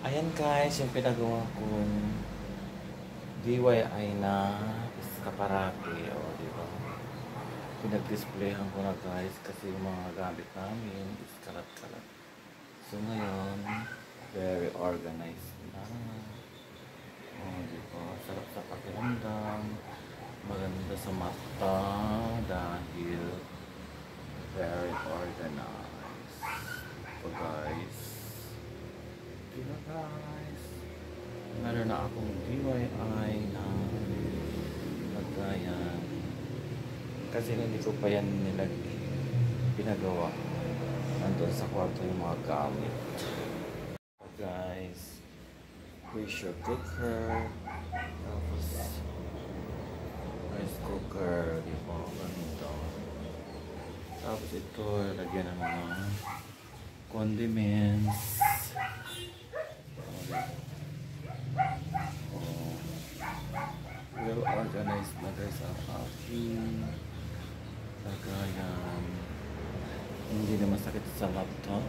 Ayan guys, yung pinagawa kong DIY na escaparate, o di ba? Pinag-displayhan ko na guys kasi yung mga gamit namin is kalat-kalat. So ngayon, very organized na. O di ba? Sarap sa pakiramdam, maganda sa mata dahil very organized. So guys, di ba guys? Meron na akong DIY na lagayan. Kasi hindi ko pa yan pinagawa. Nandun sa kwarto yung mga gamit. Guys, pressure cooker. Tapos, rice cooker. Di ba? Ganito. Tapos ito, lagyan ng mga condiments. Well organized na guys ang aking lagayan. Hindi na masakit sa mata.